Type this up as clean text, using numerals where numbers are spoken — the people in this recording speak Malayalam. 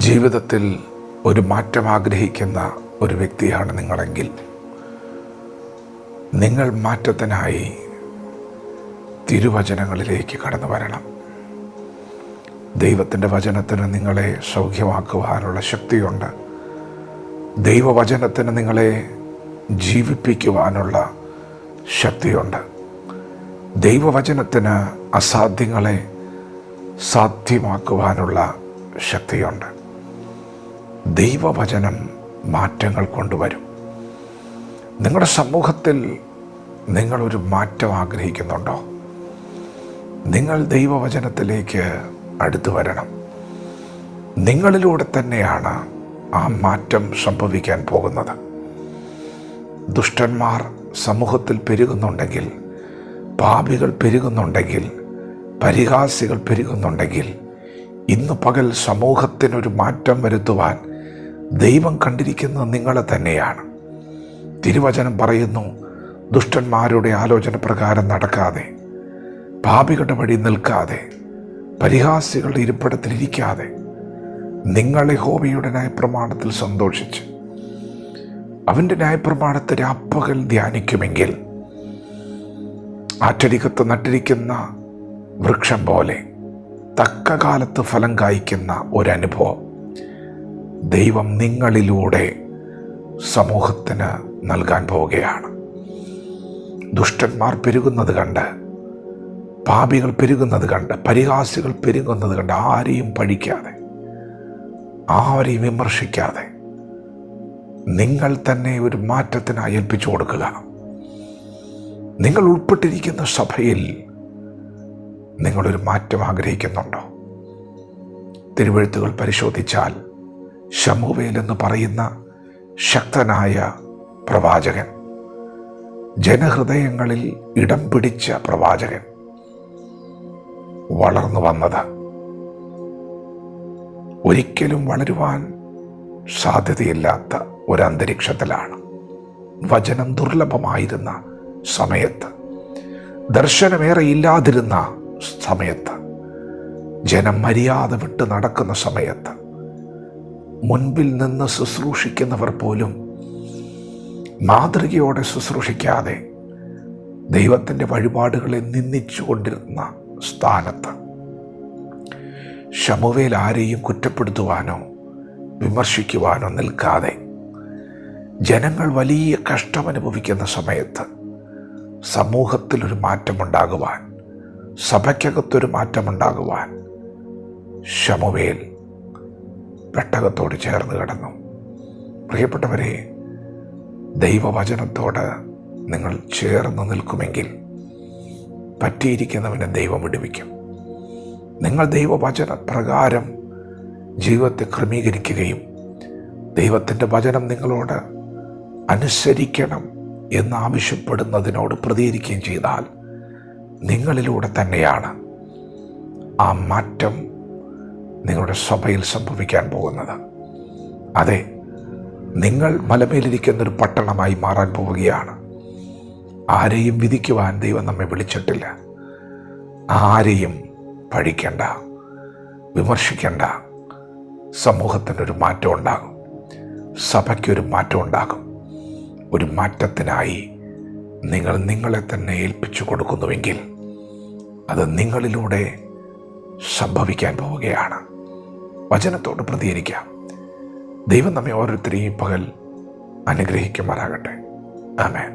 ജീവിതത്തിൽ ഒരു മാറ്റം ആഗ്രഹിക്കുന്ന ഒരു വ്യക്തിയാണ് നിങ്ങളെങ്കിൽ നിങ്ങൾ മാറ്റത്തിനായി തിരുവചനങ്ങളിലേക്ക് കടന്നു വരണം. ദൈവത്തിൻ്റെ വചനത്തിന് നിങ്ങളെ സൗഖ്യമാക്കുവാനുള്ള ശക്തിയുണ്ട്. ദൈവവചനത്തിന് നിങ്ങളെ ജീവിപ്പിക്കുവാനുള്ള ശക്തിയുണ്ട്. ദൈവവചനത്തിന് അസാധ്യങ്ങളെ സാധ്യമാക്കുവാനുള്ള ശക്തിയുണ്ട്. ദൈവവചനം മാറ്റങ്ങൾ കൊണ്ടുവരും. നിങ്ങളുടെ സമൂഹത്തിൽ നിങ്ങളൊരു മാറ്റം ആഗ്രഹിക്കുന്നുണ്ടോ? നിങ്ങൾ ദൈവവചനത്തിലേക്ക് അടുത്തു വരണം. നിങ്ങളിലൂടെ തന്നെയാണ് ആ മാറ്റം സംഭവിക്കാൻ പോകുന്നത്. ദുഷ്ടന്മാർ സമൂഹത്തിൽ പെരുകുന്നുണ്ടെങ്കിൽ, പാപികൾ പെരുകുന്നുണ്ടെങ്കിൽ, പരിഹാസികൾ പെരുകുന്നുണ്ടെങ്കിൽ, ഇന്ന് പകൽ സമൂഹത്തിനൊരു മാറ്റം വരുത്തുവാൻ ദൈവം കണ്ടിരിക്കുന്നത് നിങ്ങളെ തന്നെയാണ്. തിരുവചനം പറയുന്നു, ദുഷ്ടന്മാരുടെ ആലോചന പ്രകാരം നടക്കാതെ, പാപികളുടെ വഴി നിൽക്കാതെ, പരിഹാസികളുടെ ഇരിപ്പിടത്തിലിരിക്കാതെ നിങ്ങൾ യഹോവയുടെ ന്യായപ്രമാണത്തിൽ സന്തോഷിച്ച് അവൻ്റെ ന്യായപ്രമാണത്തെ രാപ്പകൽ ധ്യാനിക്കുമെങ്കിൽ ആറ്റരികത്ത് നട്ടിരിക്കുന്ന വൃക്ഷം പോലെ തക്ക കാലത്ത് ഫലം കായ്ക്കുന്ന ഒരനുഭവം ദൈവം നിങ്ങളിലൂടെ സമൂഹത്തിന് നൽകാൻ പോവുകയാണ്. ദുഷ്ടന്മാർ പെരുകുന്നത് കണ്ട്, പാപികൾ പെരുകുന്നത് കണ്ട്, പരിഹാസികൾ പെരുകുന്നത് കണ്ട് ആരെയും പഴിക്കാതെ, ആരെയും വിമർശിക്കാതെ നിങ്ങൾ തന്നെ ഒരു മാറ്റത്തിനായി ഏൽപ്പിച്ചു കൊടുക്കുക. നിങ്ങൾ ഉൾപ്പെട്ടിരിക്കുന്ന സഭയിൽ നിങ്ങളൊരു മാറ്റം ആഗ്രഹിക്കുന്നുണ്ടോ? തിരുവെഴുത്തുകൾ പരിശോധിച്ചാൽ ശമൂവേൽ എന്ന് പറയുന്ന ശക്തനായ പ്രവാചകൻ, ജനഹൃദയങ്ങളിൽ ഇടം പിടിച്ച പ്രവാചകൻ, വളർന്നു വന്നത് ഒരിക്കലും വളരുവാൻ സാധ്യതയില്ലാത്ത ഒരന്തരീക്ഷത്തിലാണ്. വചനം ദുർലഭമായിരുന്ന സമയത്ത്, ദർശനമേറെ ഇല്ലാതിരുന്ന സമയത്ത്, ജനം മര്യാദ വിട്ട് നടക്കുന്ന സമയത്ത്, മുൻപിൽ നിന്ന് ശുശ്രൂഷിക്കുന്നവർ പോലും മാതൃകയോടെ ശുശ്രൂഷിക്കാതെ ദൈവത്തിൻ്റെ വഴിപാടുകളെ നിന്ദിച്ചു കൊണ്ടിരുന്ന സ്ഥാനത്ത് ശമൂവേൽ ആരെയും കുറ്റപ്പെടുത്തുവാനോ വിമർശിക്കുവാനോ നിൽക്കാതെ, ജനങ്ങൾ വലിയ കഷ്ടമനുഭവിക്കുന്ന സമയത്ത് സമൂഹത്തിലൊരു മാറ്റമുണ്ടാകുവാൻ, സഭയ്ക്കകത്തൊരു മാറ്റമുണ്ടാകുവാൻ ശമൂവേൽ പെട്ടകത്തോട് ചേർന്ന് കിടന്നു. പ്രിയപ്പെട്ടവരെ, ദൈവവചനത്തോട് നിങ്ങൾ ചേർന്ന് നിൽക്കുമെങ്കിൽ പറ്റിയിരിക്കുന്നവനെ ദൈവം വിടുവിക്കും. നിങ്ങൾ ദൈവവചന പ്രകാരം ജീവിതത്തെ ക്രമീകരിക്കുകയും ദൈവത്തിൻ്റെ വചനം നിങ്ങളോട് അനുസരിക്കണം എന്നാവശ്യപ്പെടുന്നതിനോട് പ്രതികരിക്കുകയും ചെയ്താൽ നിങ്ങളിലൂടെ തന്നെയാണ് ആ മാറ്റം നിങ്ങളുടെ സഭയിൽ സംഭവിക്കാൻ പോകുന്നത്. അതെ, നിങ്ങൾ മലമേലിരിക്കുന്നൊരു പട്ടണമായി മാറാൻ പോവുകയാണ്. ആരെയും വിധിക്കുവാൻ ദൈവം നമ്മെ വിളിച്ചിട്ടില്ല. ആരെയും പഴിക്കണ്ട, വിമർശിക്കണ്ട. സമൂഹത്തിനൊരു മാറ്റം ഉണ്ടാകും, സഭയ്ക്കൊരു മാറ്റം ഉണ്ടാകും. ഒരു മാറ്റത്തിനായി നിങ്ങൾ നിങ്ങളെ തന്നെ ഏൽപ്പിച്ചു കൊടുക്കുന്നുവെങ്കിൽ അത് നിങ്ങളിലൂടെ സംഭവിക്കാൻ പോവുകയാണ്. വചനത്തോട് പ്രതികരിക്കാം. ദൈവം നമ്മെ ഓരോരുത്തരെയും പകൽ അനുഗ്രഹിക്കുമാറാകട്ടെ. ആമേൻ.